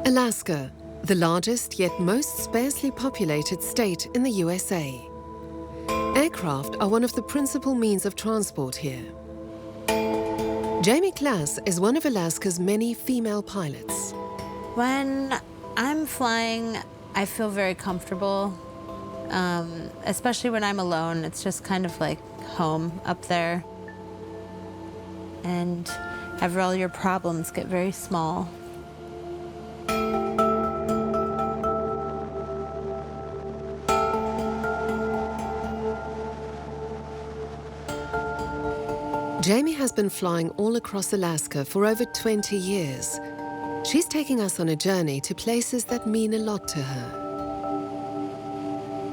Alaska, the largest yet most sparsely populated state in the USA. Aircraft are one of the principal means of transport here. Jamie Klaes is one of Alaska's many female pilots. When I'm flying, I feel very comfortable, especially when I'm alone. It's just kind of like home up there. And after all, your problems get very small. Jamie has been flying all across Alaska for over 20 years. She's taking us on a journey to places that mean a lot to her.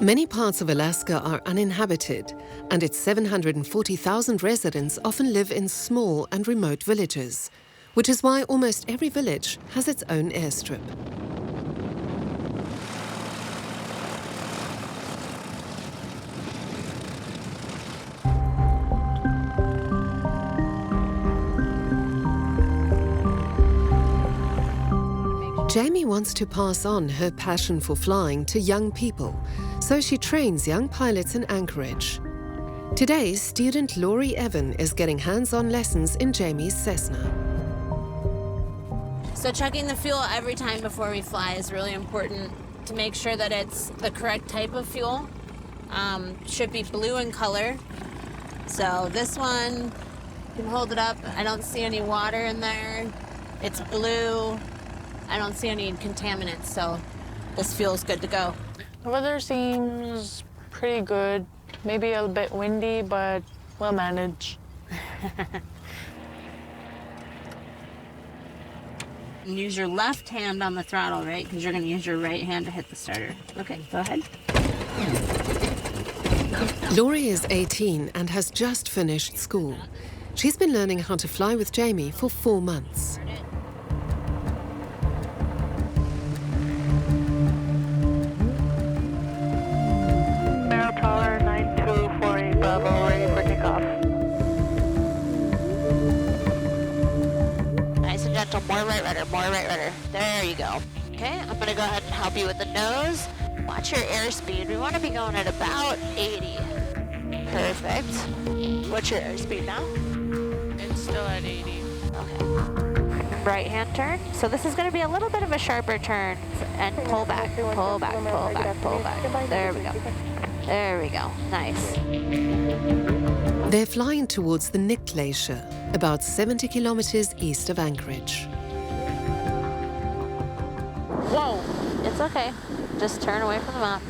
Many parts of Alaska are uninhabited, and its 740,000 residents often live in small and remote villages, which is why almost every village has its own airstrip. Jamie wants to pass on her passion for flying to young people, so she trains young pilots in Anchorage. Today, student Laurie Evan is getting hands-on lessons in Jamie's Cessna. So checking the fuel every time before we fly is really important to make sure that it's the correct type of fuel. Should be blue in color. So this one, you can hold it up. I don't see any water in there. It's blue. I don't see any contaminants, so this fuel's good to go. The weather seems pretty good. Maybe a bit windy, but well managed. Use your left hand on the throttle, right? Because you're going to use your right hand to hit the starter. Okay, go ahead. Laurie is 18 and has just finished school. She's been learning how to fly with Jamie for 4 months. Ready for takeoff. Nice and gentle, more right rudder, more right rudder. There you go. Okay, I'm gonna go ahead and help you with the nose. Watch your airspeed. We wanna be going at about 80. Perfect. What's your airspeed now? It's still at 80. Okay. Right hand turn. So this is gonna be a little bit of a sharper turn. And pull back, pull back, pull back, pull back. There we go. There we go. Nice. They're flying towards the Nick Glacier, about 70 kilometers east of Anchorage. Whoa! It's okay. Just turn away from the mountain.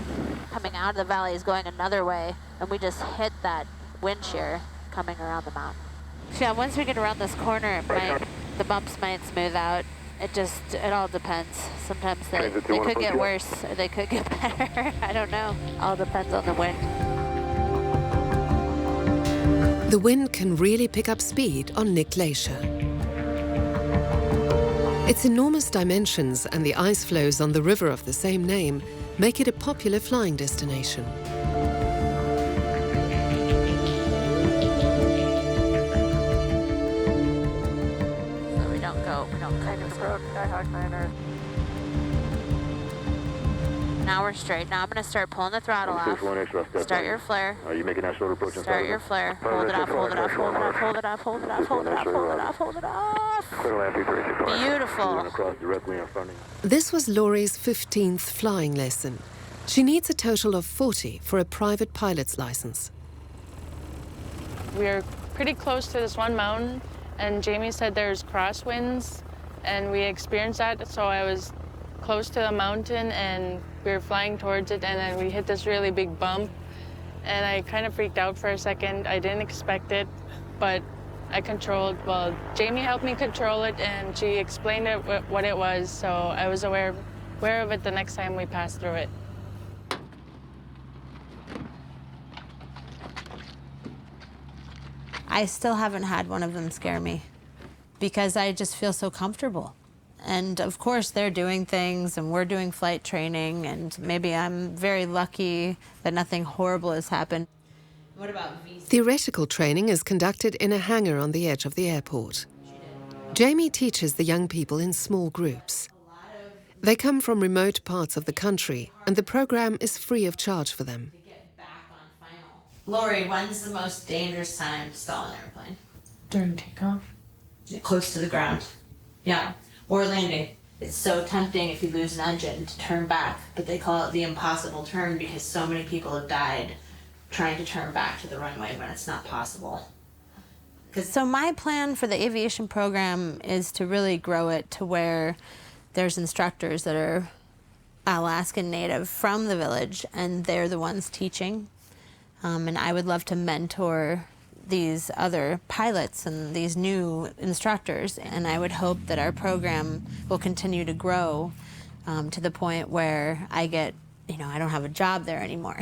Coming out of the valley is going another way, and we just hit that wind shear coming around the mountain. Yeah, once we get around this corner, the bumps might smooth out. It all depends. Sometimes they could get worse, or they could get better. I don't know. All depends on the wind. The wind can really pick up speed on Nick Glacier. Its enormous dimensions and the ice flows on the river of the same name make it a popular flying destination. Now we're straight. Now I'm going to start pulling the throttle off. Start your flare. Are you making that short approach? Start your flare. Hold it off, hold it off, hold it off, hold it off, hold it off, hold it off, hold it off, hold it off. Beautiful. This was Laurie's 15th flying lesson. She needs a total of 40 for a private pilot's license. We're pretty close to this one mountain, and Jamie said there's crosswinds, and we experienced that, so I was close to the mountain, and we were flying towards it, and then we hit this really big bump, and I kind of freaked out for a second. I didn't expect it, but I controlled. Well, Jamie helped me control it, and she explained what it was, so I was aware of it the next time we passed through it. I still haven't had one of them scare me because I just feel so comfortable. And of course, they're doing things and we're doing flight training, and maybe I'm very lucky that nothing horrible has happened. What about VC? Theoretical training is conducted in a hangar on the edge of the airport. Jamie teaches the young people in small groups. They come from remote parts of the country, and the program is free of charge for them. Lori, when's the most dangerous time to stall an airplane? During takeoff? Close to the ground. Yeah. Or landing. It's so tempting if you lose an engine to turn back, but they call it the impossible turn because so many people have died trying to turn back to the runway when it's not possible. So my plan for the aviation program is to really grow it to where there's instructors that are Alaskan Native from the village, and they're the ones teaching. And I would love to mentor these other pilots and these new instructors, and I would hope that our program will continue to grow to the point where I get, I don't have a job there anymore.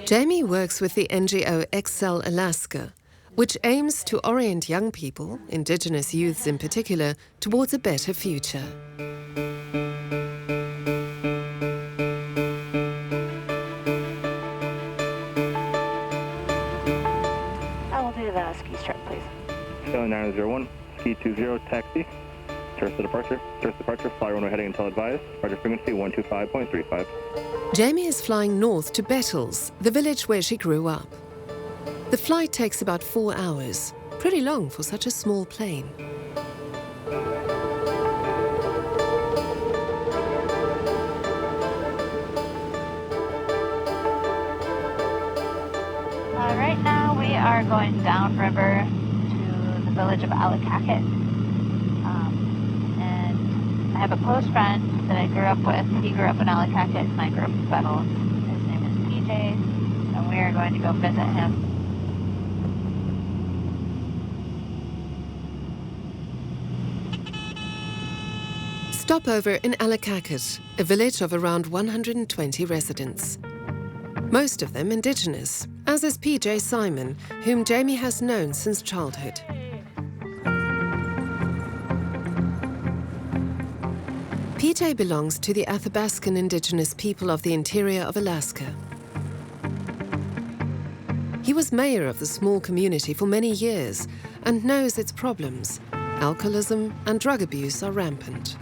Jamie works with the NGO Excel Alaska, which aims to orient young people, Indigenous youths in particular, towards a better future. Ski strip, please. 7901, ski 20, taxi. Tourist departure, fly runway heading until advised. Departure frequency 125.35. Jamie is flying north to Bettles, the village where she grew up. The flight takes about 4 hours, pretty long for such a small plane. Right now we are going downriver to the village of Alakakit. And I have a close friend that I grew up with. He grew up in Alakakit and I grew up in Bettles. His name is PJ, and we are going to go visit him. Stopover in Alakakit, a village of around 120 residents. Most of them Indigenous, as is PJ Simon, whom Jamie has known since childhood. PJ belongs to the Athabaskan Indigenous people of the interior of Alaska. He was mayor of the small community for many years and knows its problems. Alcoholism and drug abuse are rampant.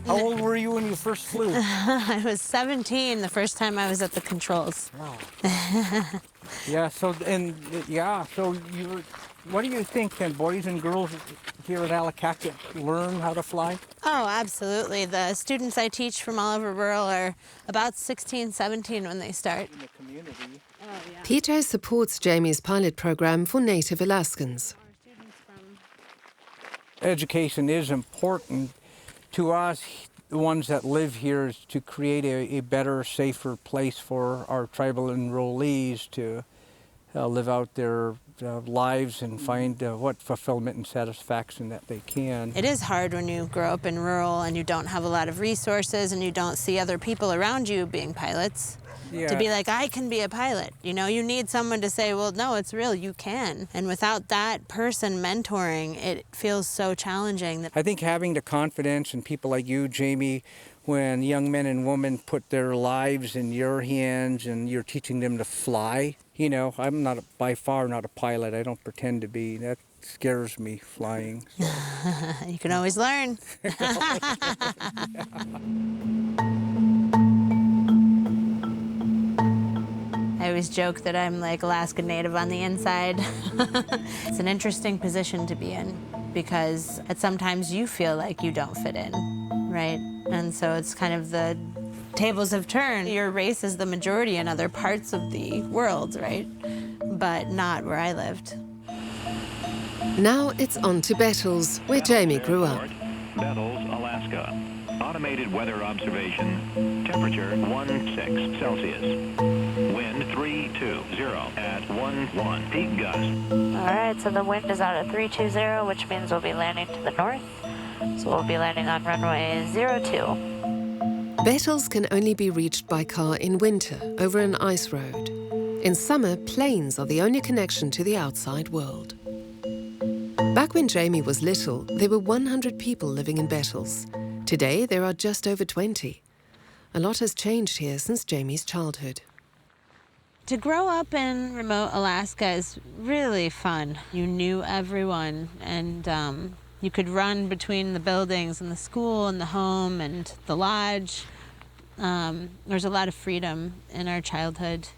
How old were you when you first flew? I was 17 the first time I was at the controls. Wow. So you were, what do you think? Can boys and girls here at Alakakit learn how to fly? Oh, absolutely. The students I teach from all over rural are about 16, 17 when they start. In the community. Oh, yeah. PJ supports Jamie's pilot program for Native Alaskans. Education is important. To us, the ones that live here, is to create a better, safer place for our tribal enrollees to live out their lives and find what fulfillment and satisfaction that they can. It is hard when you grow up in rural and you don't have a lot of resources and you don't see other people around you being pilots. Yeah. To be like, I can be a pilot. You need someone to say, well, no, it's real, you can. And without that person mentoring, it feels so challenging. I think having the confidence in people like you, Jamie, when young men and women put their lives in your hands and you're teaching them to fly. I'm by far not a pilot. I don't pretend to be. That scares me, flying. So. You can always learn. I always joke that I'm like Alaska Native on the inside. It's an interesting position to be in because sometimes you feel like you don't fit in, right? And so it's kind of the tables have turned. Your race is the majority in other parts of the world, right? But not where I lived. Now it's on to Bettles, where Jamie grew up. Bettles, Alaska. Automated weather observation. Temperature 16 Celsius. Wind 320 at 11. Peak gust. All right, so the wind is out at 320, which means we'll be landing to the north. So we'll be landing on runway 02. Bettles can only be reached by car in winter over an ice road. In summer, planes are the only connection to the outside world. Back when Jamie was little, there were 100 people living in Bettles. Today, there are just over 20. A lot has changed here since Jamie's childhood. To grow up in remote Alaska is really fun. You knew everyone, and you could run between the buildings and the school and the home and the lodge. There's a lot of freedom in our childhood.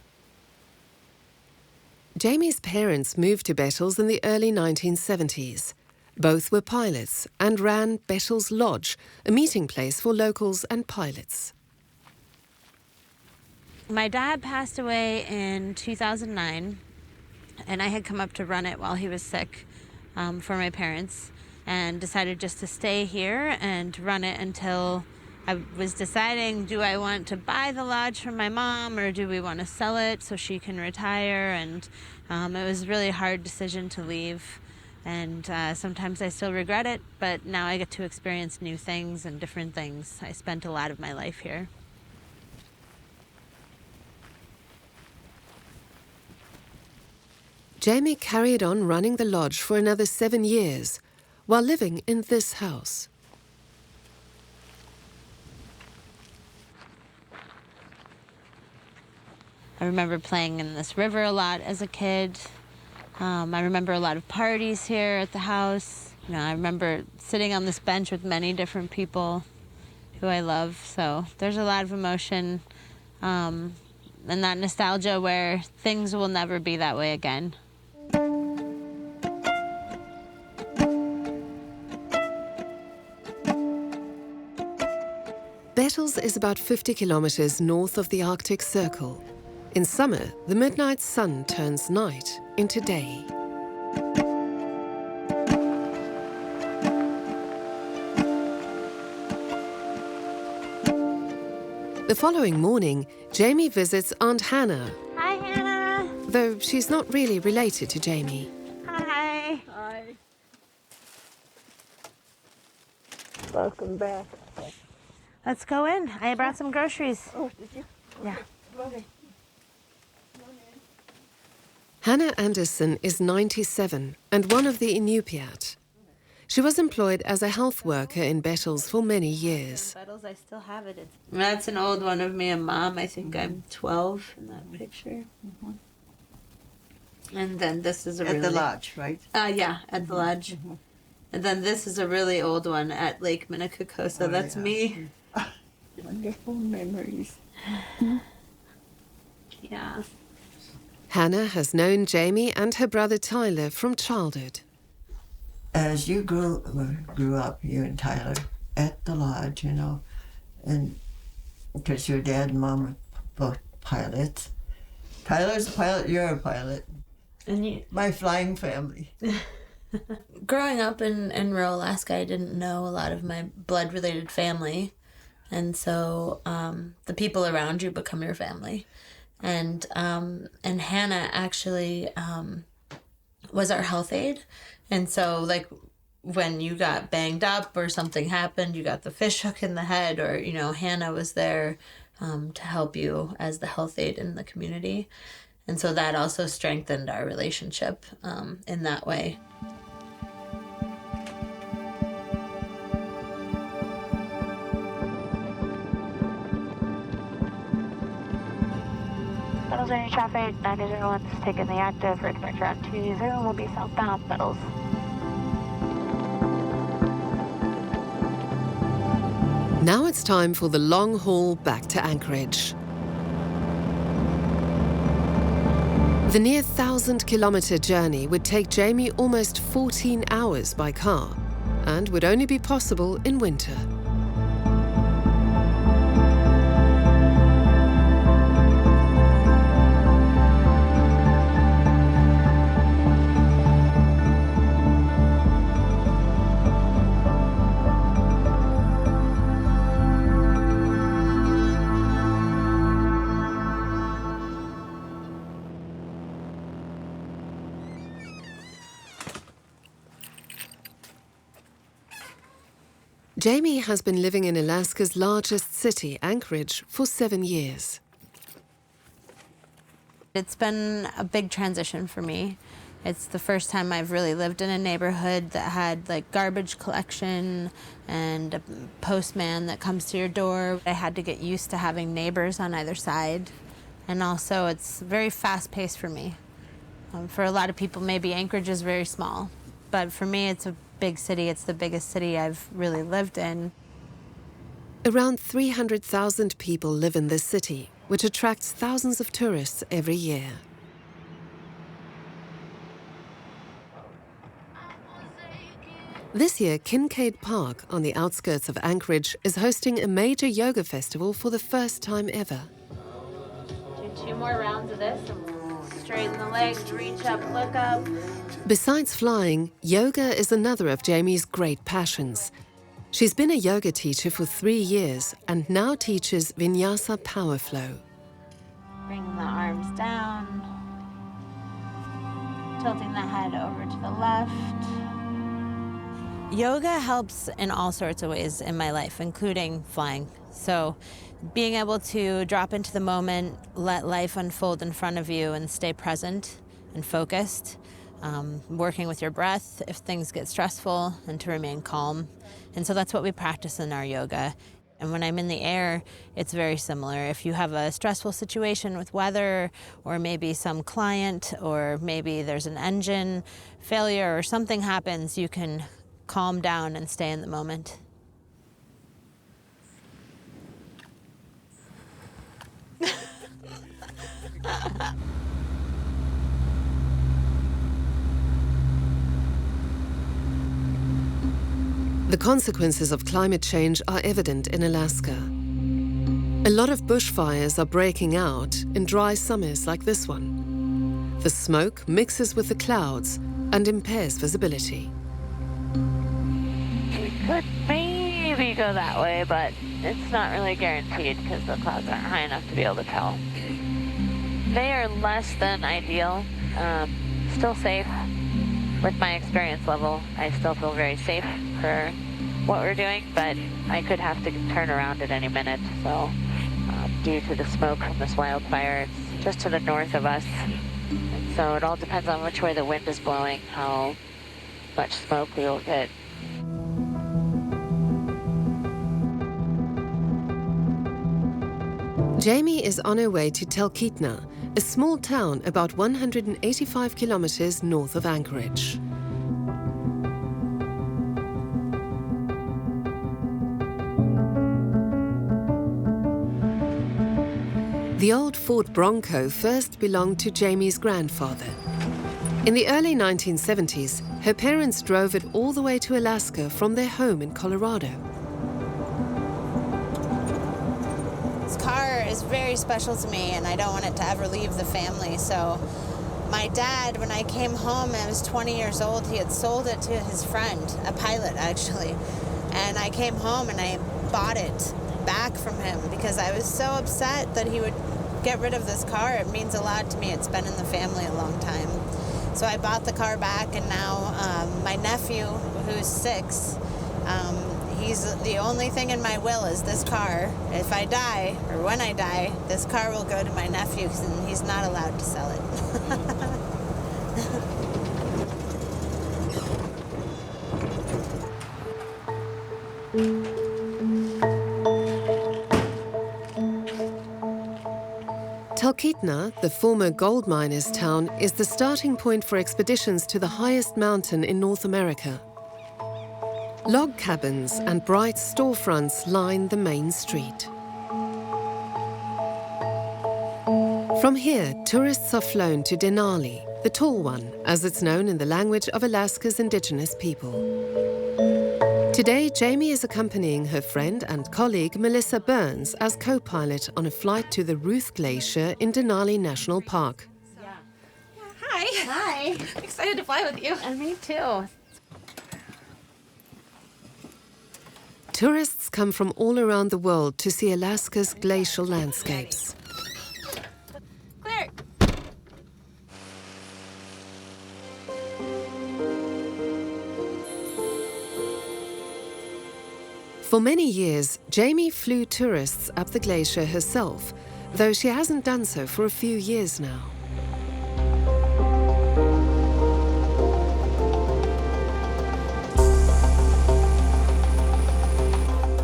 Jamie's parents moved to Bettles in the early 1970s. Both were pilots and ran Bettles Lodge, a meeting place for locals and pilots. My dad passed away in 2009, and I had come up to run it while he was sick for my parents, and decided just to stay here and run it until I was deciding, do I want to buy the lodge from my mom, or do we want to sell it so she can retire? And it was a really hard decision to leave, and sometimes I still regret it, but now I get to experience new things and different things. I spent a lot of my life here. Jamie carried on running the lodge for another 7 years while living in this house. I remember playing in this river a lot as a kid. I remember a lot of parties here at the house. I remember sitting on this bench with many different people who I love. So there's a lot of emotion and that nostalgia where things will never be that way again. Bettles is about 50 kilometers north of the Arctic Circle. In summer, the midnight sun turns night into day. The following morning, Jamie visits Aunt Hannah. Hi, Hannah. Though she's not really related to Jamie. Hi. Hi. Welcome back. Let's go in. I brought some groceries. Oh, did you? Yeah. Okay. Hannah Anderson is 97 and one of the Inupiat. She was employed as a health worker in Bettles for many years. Bettles, I still have it. That's an old one of me and Mom. I think I'm 12 in that picture. And then this is a At the lodge, right? Yeah, at the lodge. And then this is a really old one at Lake Minnecacosa. That's me. Wonderful memories. Yeah. Hannah has known Jamie and her brother Tyler from childhood. As you grew up, you and Tyler, at the lodge, and because your dad and mom were both pilots. Tyler's a pilot, you're a pilot. And you, My flying family. growing up in rural Alaska, I didn't know a lot of my blood-related family. And so the people around you become your family. And Hannah actually was our health aide. And so, like, when you got banged up or something happened, you got the fish hook in the head, or, Hannah was there to help you as the health aide in the community. And so that also strengthened our relationship in that way. Bettles, any traffic, 901 is taking the active for departure on 20, will be southbound, Bettles. Now it's time for the long haul back to Anchorage. The near 1,000-kilometer journey would take Jamie almost 14 hours by car and would only be possible in winter. Jamie has been living in Alaska's largest city, Anchorage, for 7 years. It's been a big transition for me. It's the first time I've really lived in a neighborhood that had like garbage collection and a postman that comes to your door. I had to get used to having neighbors on either side. And also it's very fast-paced for me. For a lot of people, maybe Anchorage is very small. But for me, it's a big city. It's the biggest city I've really lived in. Around 300,000 people live in this city, which attracts thousands of tourists every year. This year, Kincaid Park, on the outskirts of Anchorage, is hosting a major yoga festival for the first time ever. Do 2 more rounds of this. Straighten the legs, reach up, look up. Besides flying, yoga is another of Jamie's great passions. She's been a yoga teacher for 3 years and now teaches Vinyasa Power Flow. Bring the arms down. Tilting the head over to the left. Yoga helps in all sorts of ways in my life, including flying. So being able to drop into the moment, let life unfold in front of you and stay present and focused. Working with your breath if things get stressful and to remain calm. And so that's what we practice in our yoga. And when I'm in the air, it's very similar. If you have a stressful situation with weather or maybe some client or maybe there's an engine failure or something happens, you can calm down and stay in the moment. The consequences of climate change are evident in Alaska. A lot of bushfires are breaking out in dry summers like this one. The smoke mixes with the clouds and impairs visibility. We could maybe go that way, but it's not really guaranteed because the clouds aren't high enough to be able to tell. They are less than ideal. Still safe. With my experience level, I still feel very safe for what we're doing, but I could have to turn around at any minute. So due to the smoke from this wildfire, it's just to the north of us. And so it all depends on which way the wind is blowing, how much smoke we will get. Jamie is on her way to Talkeetna, a small town about 185 kilometers north of Anchorage. The old Ford Bronco first belonged to Jamie's grandfather. In the early 1970s, her parents drove it all the way to Alaska from their home in Colorado. This car is very special to me, and I don't want it to ever leave the family. So my dad, when I came home, I was 20 years old, he had sold it to his friend, a pilot actually. And I came home and I bought it back from him because I was so upset that he would get rid of this car. It means a lot to me. It's been in the family a long time. So I bought the car back, and now my nephew, who's 6, he's the only thing in my will is this car. If I die, or when I die, this car will go to my nephew, and he's not allowed to sell it. Talkeetna, the former gold miners' town, is the starting point for expeditions to the highest mountain in North America. Log cabins and bright storefronts line the main street. From here, tourists are flown to Denali, the Tall One, as it's known in the language of Alaska's indigenous people. Today, Jamie is accompanying her friend and colleague Melissa Burns as co-pilot on a flight to the Ruth Glacier in Denali National Park. Hi. Hi. Excited to fly with you. And me too. Tourists come from all around the world to see Alaska's glacial landscapes. Clear. For many years, Jamie flew tourists up the glacier herself, though she hasn't done so for a few years now.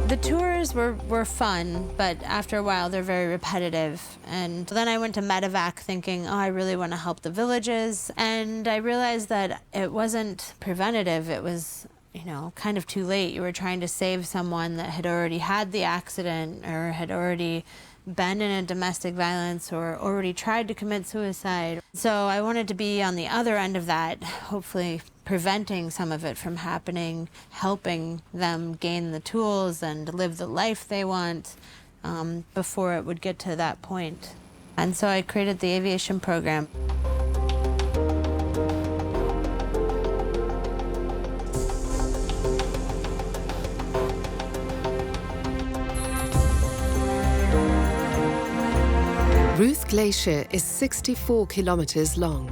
The tours tours were fun, but after a while they're very repetitive. And then I went to medevac thinking, oh, I really want to help the villages. And I realized that it wasn't preventative. It was, you know, kind of too late. You were trying to save someone that had already had the accident or had already been in a domestic violence or already tried to commit suicide. So I wanted to be on the other end of that, hopefully preventing some of it from happening, helping them gain the tools and live the life they want before it would get to that point. And so I created the aviation program. Ruth Glacier is 64 kilometers long.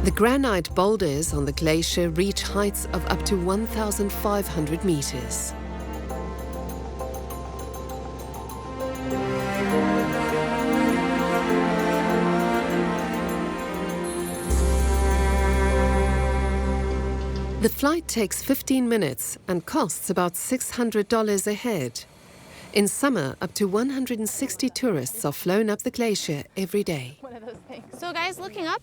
The granite boulders on the glacier reach heights of up to 1,500 meters. The flight takes 15 minutes and costs about $600 a head. In summer, up to 160 tourists are flown up the glacier every day. So guys, looking up,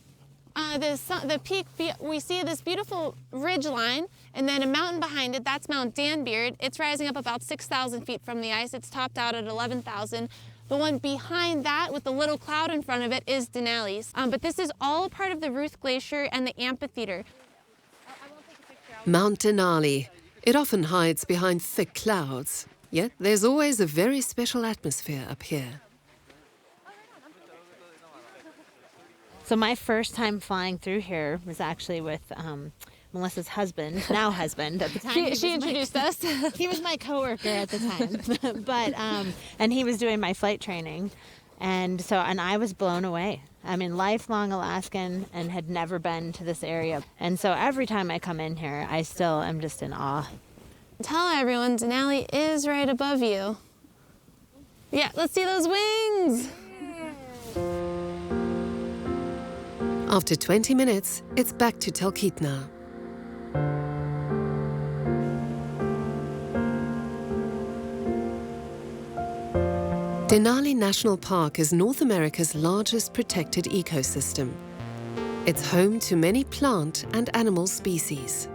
the peak, we see this beautiful ridge line and then a mountain behind it. That's Mount Danbeard. It's rising up about 6,000 feet from the ice. It's topped out at 11,000. The one behind that with the little cloud in front of it is Denali's. But this is all a part of the Ruth Glacier and the amphitheater. Mount Denali. It often hides behind thick clouds, yet there's always a very special atmosphere up here. So my first time flying through here was actually with Melissa's husband, now husband at the time. She introduced us. He was my coworker at the time, but and he was doing my flight training, and I was blown away. I mean, lifelong Alaskan and had never been to this area. And so every time I come in here, I still am just in awe. Tell everyone Denali is right above you. Yeah, let's see those wings. After 20 minutes, it's back to Talkeetna. Denali National Park is North America's largest protected ecosystem. It's home to many plant and animal species.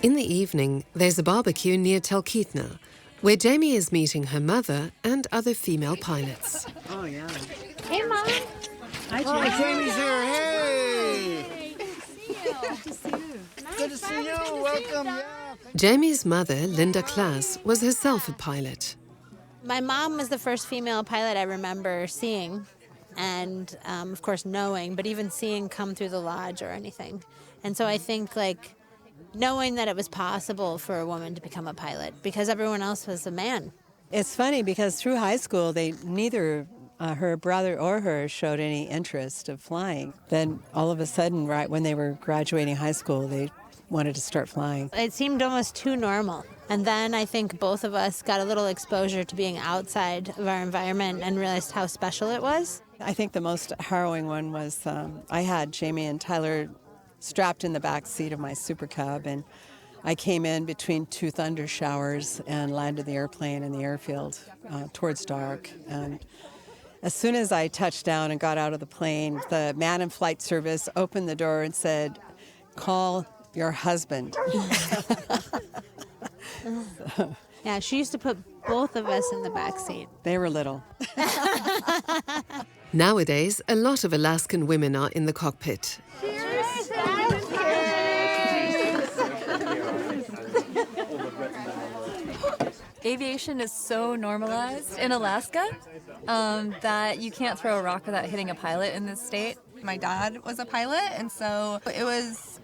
In the evening, there's a barbecue near Talkeetna, where Jamie is meeting her mother and other female pilots. Oh, yeah. Hey, Mom. Hi, Jamie. Oh, Jamie's here. Hey! Good to see you. Good to see you. Welcome. Yeah. Jamie's mother, Linda Klaes, was herself a pilot. My mom was the first female pilot I remember seeing and, of course, knowing, but even seeing come through the lodge or anything. And so I think, knowing that it was possible for a woman to become a pilot because everyone else was a man. It's funny because through high school, neither her brother or her showed any interest of flying. Then all of a sudden, right when they were graduating high school, they wanted to start flying. It seemed almost too normal. And then I think both of us got a little exposure to being outside of our environment and realized how special it was. I think the most harrowing one was I had Jamie and Tyler strapped in the back seat of my Super Cub, and I came in between two thunder showers and landed the airplane in the airfield towards dark. And as soon as I touched down and got out of the plane, the man in flight service opened the door and said, "Call your husband." Yeah, she used to put both of us in the back seat. They were little. Nowadays, a lot of Alaskan women are in the cockpit. Aviation is so normalized in Alaska that you can't throw a rock without hitting a pilot in this state. My dad was a pilot, and so it was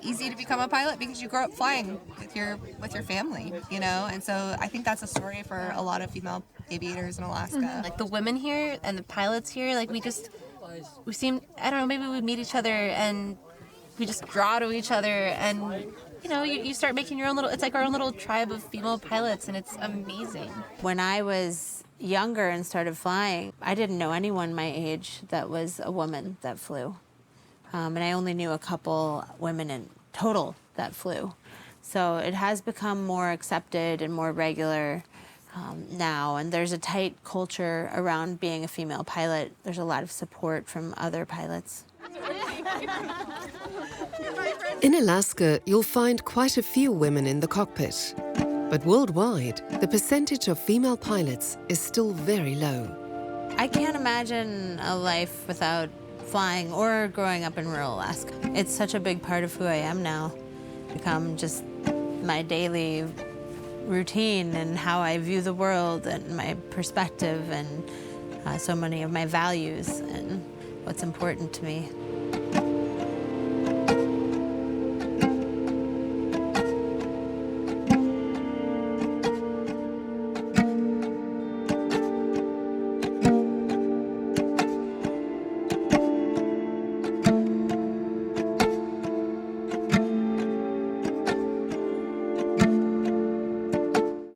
easy to become a pilot because you grow up flying with your family, you know. And so I think that's a story for a lot of female aviators in Alaska. Mm-hmm. Like the women here and the pilots here, we seem, I don't know, maybe we meet each other and we just draw to each other, and you know, you start making your own little, it's like our own little tribe of female pilots, and it's amazing. When I was younger and started flying, I didn't know anyone my age that was a woman that flew. And I only knew a couple women in total that flew. So it has become more accepted and more regular now, and there's a tight culture around being a female pilot. There's a lot of support from other pilots. In Alaska, you'll find quite a few women in the cockpit. But worldwide, the percentage of female pilots is still very low. I can't imagine a life without flying or growing up in rural Alaska. It's such a big part of who I am now. It's become just my daily routine and how I view the world and my perspective and so many of my values and what's important to me.